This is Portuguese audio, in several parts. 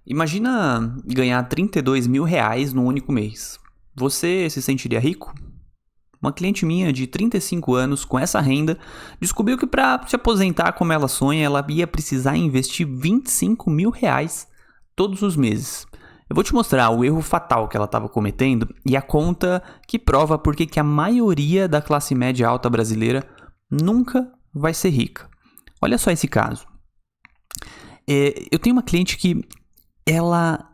Imagina ganhar 32 mil reais num único mês. Você se sentiria rico? Uma cliente minha de 35 anos com essa renda descobriu que para se aposentar como ela sonha, ela ia precisar investir 25 mil reais todos os meses. Eu vou te mostrar o erro fatal que ela estava cometendo e a conta que prova por que a maioria da classe média alta brasileira nunca vai ser rica. Olha só esse caso. Eu tenho uma cliente que ela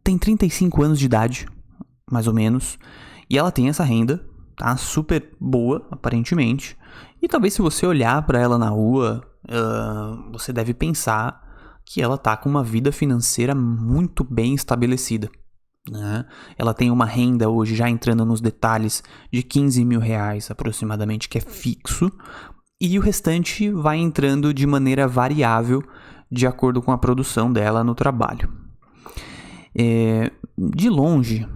tem 35 anos de idade, mais ou menos, e ela tem essa renda, tá? Super boa, aparentemente. E talvez se você olhar para ela na rua, você deve pensar que ela tá com uma vida financeira muito bem estabelecida, né? Ela tem uma renda hoje, já entrando nos detalhes, de 15 mil reais aproximadamente, que é fixo. E o restante vai entrando de maneira variável de acordo com a produção dela no trabalho. De longe,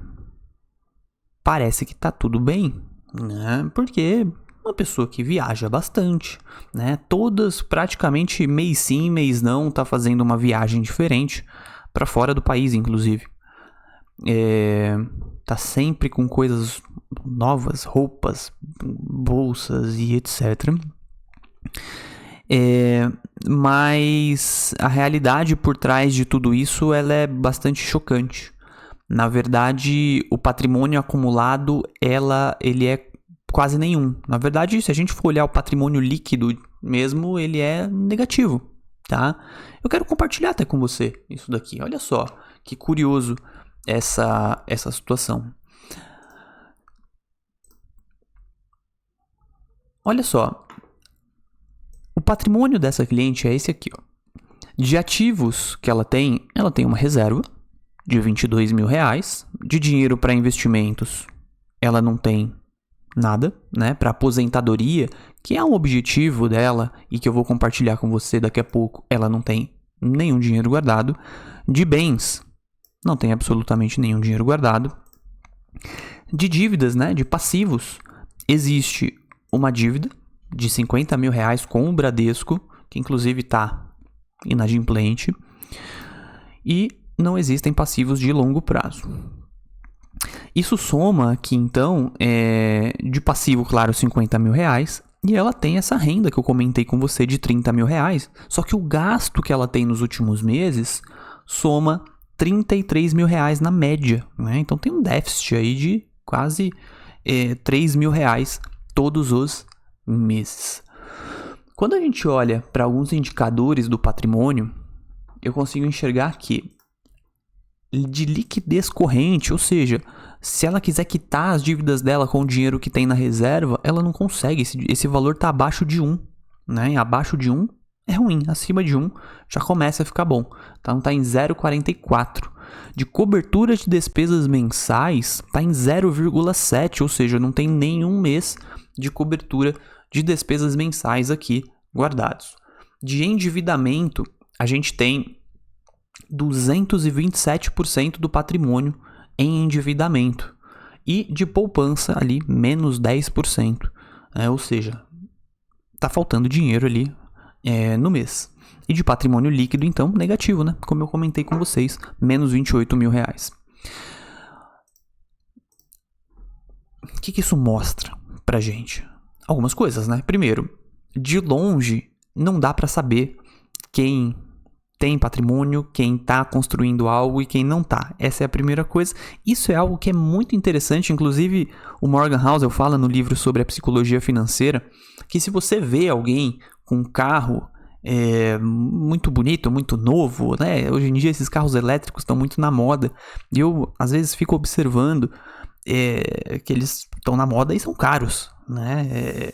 parece que tá tudo bem, né? Porque uma pessoa que viaja bastante, né? Todas, praticamente mês sim, mês não, tá fazendo uma viagem diferente para fora do país, inclusive. Tá sempre com coisas novas, roupas, bolsas e etc. Mas a realidade por trás de tudo isso, ela é bastante chocante. Na verdade, o patrimônio acumulado, ele é quase nenhum. Na verdade, se a gente for olhar o patrimônio líquido mesmo, ele é negativo, tá? Eu quero compartilhar até com você isso daqui. Olha só, que curioso essa situação. Olha só, o patrimônio dessa cliente é esse aqui, ó. De ativos que ela tem uma reserva de 22 mil reais. De dinheiro para investimentos, ela não tem nada, né? Para aposentadoria, que é um objetivo dela e que eu vou compartilhar com você daqui a pouco, ela não tem nenhum dinheiro guardado. De bens, não tem absolutamente nenhum dinheiro guardado. De dívidas, né? De passivos, existe uma dívida de 50 mil reais com o Bradesco, que inclusive está inadimplente. E não existem passivos de longo prazo. Isso soma aqui, então, de passivo, claro, 50 mil reais. E ela tem essa renda que eu comentei com você de 30 mil reais. Só que o gasto que ela tem nos últimos meses soma 33 mil reais na média, né? Então tem um déficit aí de quase 3 mil reais todos os meses. Quando a gente olha para alguns indicadores do patrimônio, eu consigo enxergar que de liquidez corrente, ou seja, se ela quiser quitar as dívidas dela com o dinheiro que tem na reserva, ela não consegue. Esse valor está abaixo de 1, né? Abaixo de 1 é ruim, acima de 1 já começa a ficar bom. Então está em 0,44. De cobertura de despesas mensais, está em 0,7, ou seja, não tem nenhum mês de cobertura de despesas mensais aqui guardados. De endividamento, a gente tem 227% do patrimônio em endividamento. E de poupança ali, menos 10%. Ou seja, tá faltando dinheiro ali no mês. E de patrimônio líquido, então, negativo, né? Como eu comentei com vocês, menos 28 mil reais. O que isso mostra pra gente? Algumas coisas, né? Primeiro, de longe, não dá pra saber quem tem patrimônio, quem está construindo algo e quem não está. Essa é a primeira coisa. Isso é algo que é muito interessante. Inclusive, o Morgan Housel fala no livro sobre a psicologia financeira que se você vê alguém com um carro muito bonito, muito novo, né? Hoje em dia esses carros elétricos estão muito na moda. E eu, às vezes, fico observando que eles estão na moda e são caros, né?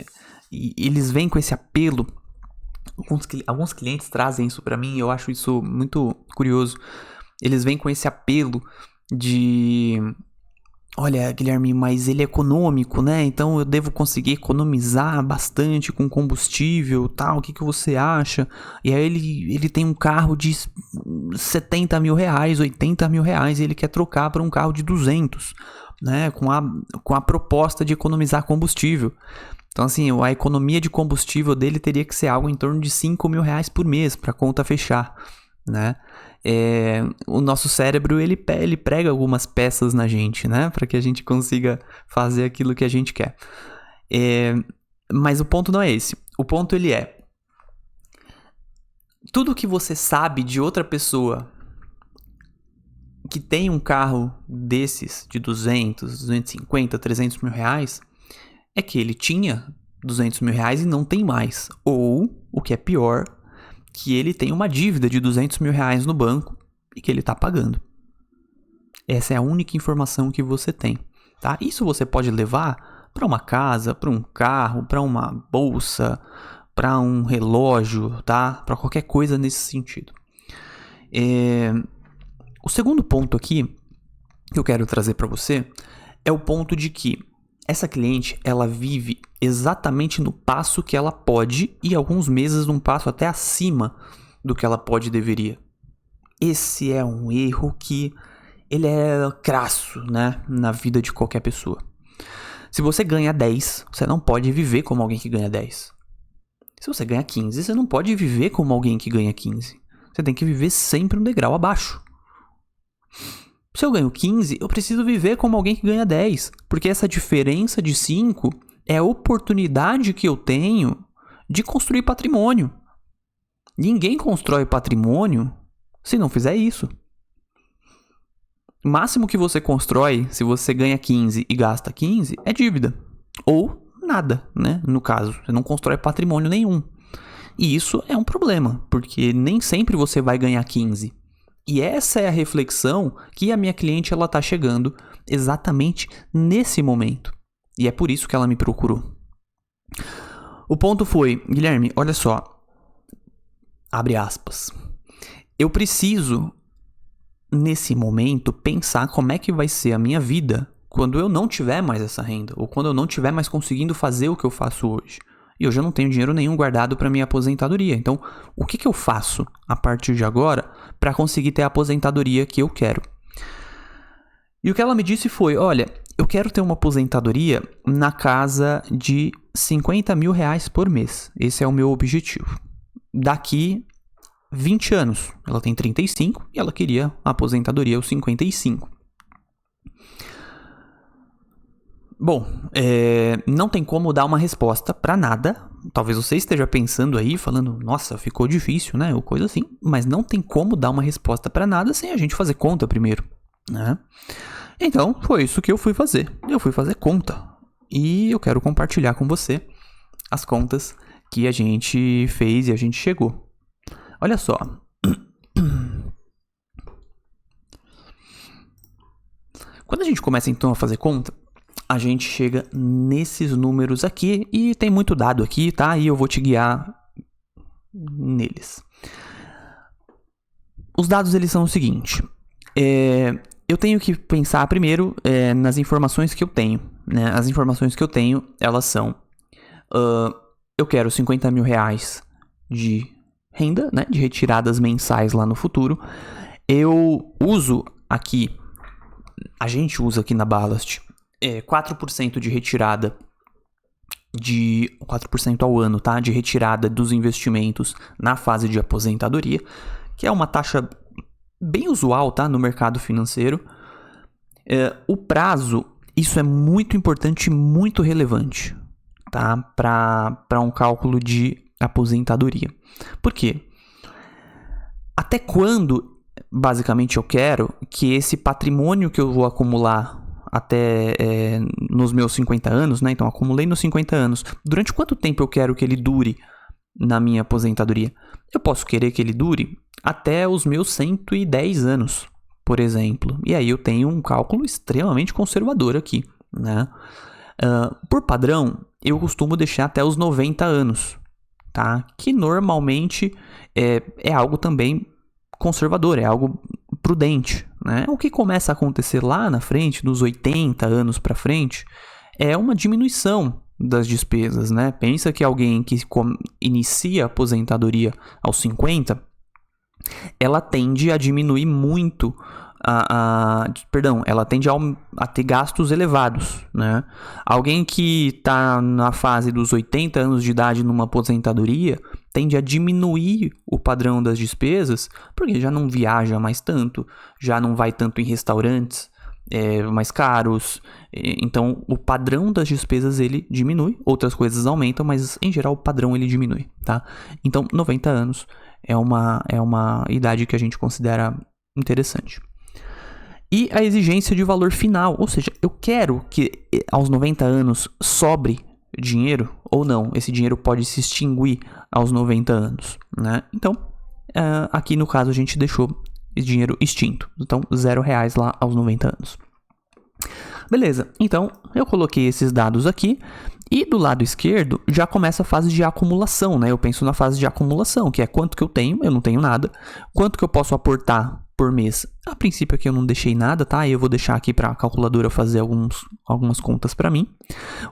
E eles vêm com esse apelo. Alguns clientes trazem isso para mim e eu acho isso muito curioso. Eles vêm com esse apelo de: olha, Guilherme, mas ele é econômico, né? Então eu devo conseguir economizar bastante com combustível, tal. O que você acha? E aí ele tem um carro de 70 mil reais, 80 mil reais e ele quer trocar para um carro de 200, né? Com a proposta de economizar combustível. Então, assim, a economia de combustível dele teria que ser algo em torno de 5 mil reais por mês para a conta fechar. né? O nosso cérebro, ele prega algumas peças na gente, né? Para que a gente consiga fazer aquilo que a gente quer. Mas o ponto não é esse. O ponto, ele é... Tudo que você sabe de outra pessoa que tem um carro desses, de 200, 250, 300 mil reais, é que ele tinha 200 mil reais e não tem mais. Ou, o que é pior, que ele tem uma dívida de 200 mil reais no banco e que ele está pagando. Essa é a única informação que você tem, tá? Isso você pode levar para uma casa, para um carro, para uma bolsa, para um relógio, tá? Para qualquer coisa nesse sentido. O segundo ponto aqui que eu quero trazer para você é o ponto de que essa cliente, ela vive exatamente no passo que ela pode e alguns meses num passo até acima do que ela pode e deveria. Esse é um erro que ele é crasso, né, na vida de qualquer pessoa. Se você ganha 10, você não pode viver como alguém que ganha 10. Se você ganha 15, você não pode viver como alguém que ganha 15. Você tem que viver sempre um degrau abaixo. Se eu ganho 15, eu preciso viver como alguém que ganha 10. Porque essa diferença de 5 é a oportunidade que eu tenho de construir patrimônio. Ninguém constrói patrimônio se não fizer isso. O máximo que você constrói, se você ganha 15 e gasta 15, é dívida. Ou nada, né? No caso, você não constrói patrimônio nenhum. E isso é um problema, porque nem sempre você vai ganhar 15. E essa é a reflexão que a minha cliente ela tá chegando exatamente nesse momento. E é por isso que ela me procurou. O ponto foi, Guilherme, olha só, abre aspas, eu preciso, nesse momento, pensar como é que vai ser a minha vida quando eu não tiver mais essa renda, ou quando eu não tiver mais conseguindo fazer o que eu faço hoje. E eu já não tenho dinheiro nenhum guardado para minha aposentadoria. Então, o que eu faço a partir de agora para conseguir ter a aposentadoria que eu quero? E o que ela me disse foi, olha, eu quero ter uma aposentadoria na casa de 50 mil reais por mês. Esse é o meu objetivo. Daqui 20 anos. Ela tem 35 e ela queria a aposentadoria aos 55. Bom, não tem como dar uma resposta pra nada. Talvez você esteja pensando aí, falando, nossa, ficou difícil, né? Ou coisa assim. Mas não tem como dar uma resposta pra nada sem a gente fazer conta primeiro, né? Então, foi isso que eu fui fazer. Eu fui fazer conta. E eu quero compartilhar com você as contas que a gente fez e a gente chegou. Olha só. Quando a gente começa então a fazer conta, a gente chega nesses números aqui e tem muito dado aqui, tá? E eu vou te guiar neles. Os dados, eles são o seguinte. Eu tenho que pensar primeiro nas informações que eu tenho, né? As informações que eu tenho, elas são... eu quero 50 mil reais de renda, né? De retiradas mensais lá no futuro. Eu uso aqui... A gente usa aqui na Ballast 4% de retirada de 4% ao ano, tá? De retirada dos investimentos na fase de aposentadoria, que é uma taxa bem usual, tá? No mercado financeiro. O prazo, isso é muito importante e muito relevante, tá? Para um cálculo de aposentadoria. Por quê? Até quando, basicamente, eu quero que esse patrimônio que eu vou acumular até nos meus 50 anos, né? Então, acumulei nos 50 anos. Durante quanto tempo eu quero que ele dure na minha aposentadoria? Eu posso querer que ele dure até os meus 110 anos, por exemplo. E aí eu tenho um cálculo extremamente conservador aqui, né? Por padrão, eu costumo deixar até os 90 anos, tá? Que normalmente é algo também conservador, é algo prudente, né? O que começa a acontecer lá na frente, dos 80 anos para frente, é uma diminuição das despesas, né? Pensa que alguém que inicia a aposentadoria aos 50, ela tende a diminuir muito ela tende a ter gastos elevados, né? Alguém que está na fase dos 80 anos de idade numa aposentadoria tende a diminuir o padrão das despesas, porque já não viaja mais tanto, já não vai tanto em restaurantes mais caros, então o padrão das despesas ele diminui, outras coisas aumentam, mas em geral o padrão ele diminui, tá? Então 90 anos é uma idade que a gente considera interessante. E a exigência de valor final, ou seja, eu quero que aos 90 anos sobre dinheiro ou não, esse dinheiro pode se extinguir aos 90 anos, né? Então, aqui no caso a gente deixou dinheiro extinto, então R$0 lá aos 90 anos. Beleza, então eu coloquei esses dados aqui e do lado esquerdo já começa a fase de acumulação, né? Eu penso na fase de acumulação, que é quanto que eu não tenho nada, quanto que eu posso aportar por mês. A princípio aqui eu não deixei nada, tá? Eu vou deixar aqui para a calculadora fazer algumas contas para mim.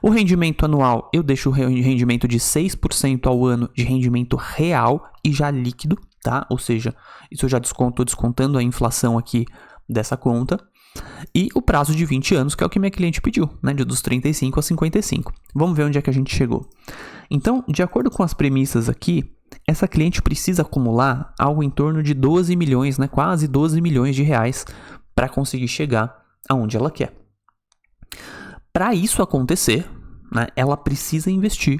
O rendimento anual, eu deixo o rendimento de 6% ao ano de rendimento real e já líquido, tá? Ou seja, isso eu já estou descontando a inflação aqui dessa conta. E o prazo de 20 anos, que é o que minha cliente pediu, né? Dos 35 a 55. Vamos ver onde é que a gente chegou. Então, de acordo com as premissas aqui, essa cliente precisa acumular algo em torno de 12 milhões, né? Quase 12 milhões de reais para conseguir chegar aonde ela quer. Para isso acontecer, né, ela precisa investir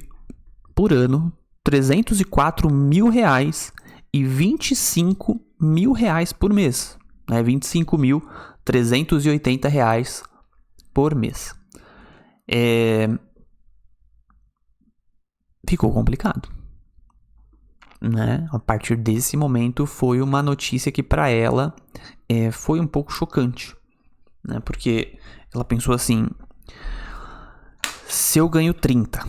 por ano R$304 mil e R$25 mil por mês, né? R$25.380 por mês. Ficou complicado, né? A partir desse momento foi uma notícia que para ela foi um pouco chocante, né? Porque ela pensou assim: se eu ganho 30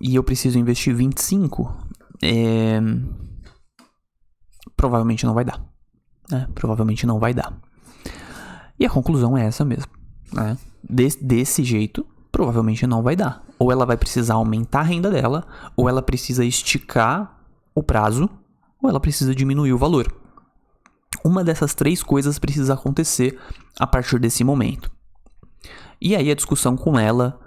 e eu preciso investir 25, provavelmente não vai dar, né? Provavelmente não vai dar. E a conclusão é essa mesmo, né? Desse jeito, provavelmente não vai dar. Ou ela vai precisar aumentar a renda dela, ou ela precisa esticar o prazo, ou ela precisa diminuir o valor. Uma dessas três coisas precisa acontecer a partir desse momento. E aí a discussão com ela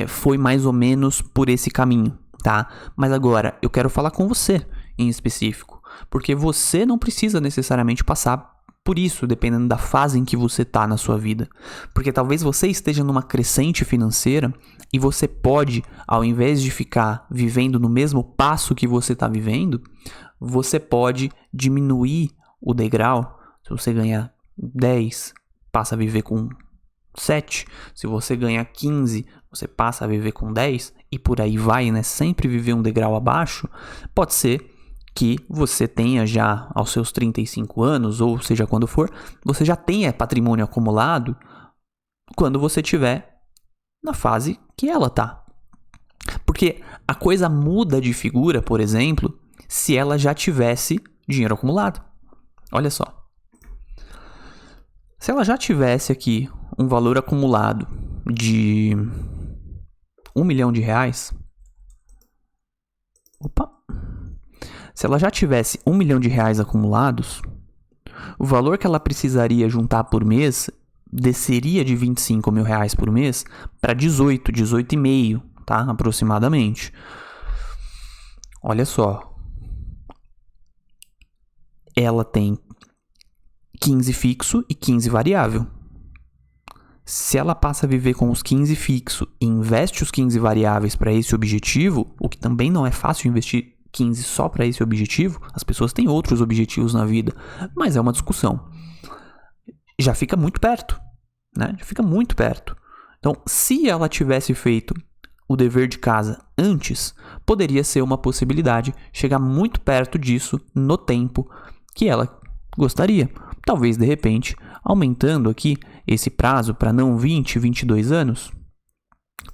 foi mais ou menos por esse caminho, tá? Mas agora eu quero falar com você em específico, porque você não precisa necessariamente passar por isso, dependendo da fase em que você está na sua vida. Porque talvez você esteja numa crescente financeira e você pode, ao invés de ficar vivendo no mesmo passo que você está vivendo, você pode diminuir o degrau. Se você ganhar 10, passa a viver com 7. Se você ganhar 15, você passa a viver com 10 e por aí vai, né? Sempre viver um degrau abaixo. Pode ser que você tenha já aos seus 35 anos, ou seja, quando for, você já tenha patrimônio acumulado quando você estiver na fase que ela tá. Porque a coisa muda de figura, por exemplo, se ela já tivesse dinheiro acumulado. Olha só. Se ela já tivesse aqui um valor acumulado de R$1 milhão, se ela já tivesse R$1 milhão acumulados, o valor que ela precisaria juntar por mês desceria de R$25 mil por mês para 18,5, tá? Aproximadamente. Olha só. Ela tem 15 fixo e 15 variável. Se ela passa a viver com os 15 fixo e investe os 15 variáveis para esse objetivo, o que também não é fácil investir 15 só para esse objetivo, as pessoas têm outros objetivos na vida, mas é uma discussão. Já fica muito perto, né? Já fica muito perto. Então, se ela tivesse feito o dever de casa antes, poderia ser uma possibilidade chegar muito perto disso no tempo que ela gostaria. Talvez, de repente, aumentando aqui esse prazo para não 20, 22 anos.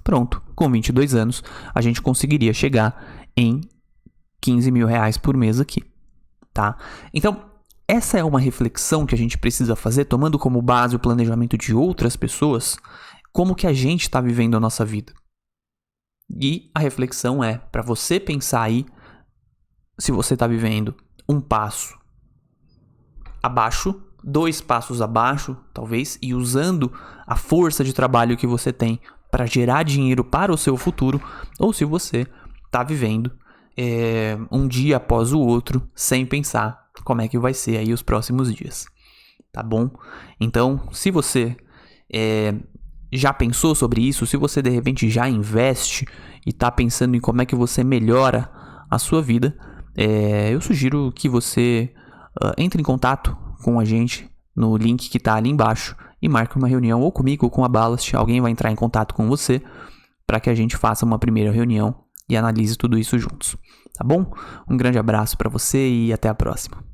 Pronto, com 22 anos, a gente conseguiria chegar em R$15 mil por mês aqui, tá? Então, essa é uma reflexão que a gente precisa fazer, tomando como base o planejamento de outras pessoas, como que a gente está vivendo a nossa vida. E a reflexão é para você pensar aí se você está vivendo um passo abaixo, 2 passos abaixo, talvez, e usando a força de trabalho que você tem para gerar dinheiro para o seu futuro, ou se você está vivendo um dia após o outro, sem pensar como é que vai ser aí os próximos dias, tá bom? Então, se você já pensou sobre isso, se você de repente já investe e tá pensando em como é que você melhora a sua vida, eu sugiro que você entre em contato com a gente no link que tá ali embaixo e marque uma reunião ou comigo ou com a Ballast. Alguém vai entrar em contato com você para que a gente faça uma primeira reunião e analise tudo isso juntos, tá bom? Um grande abraço para você e até a próxima.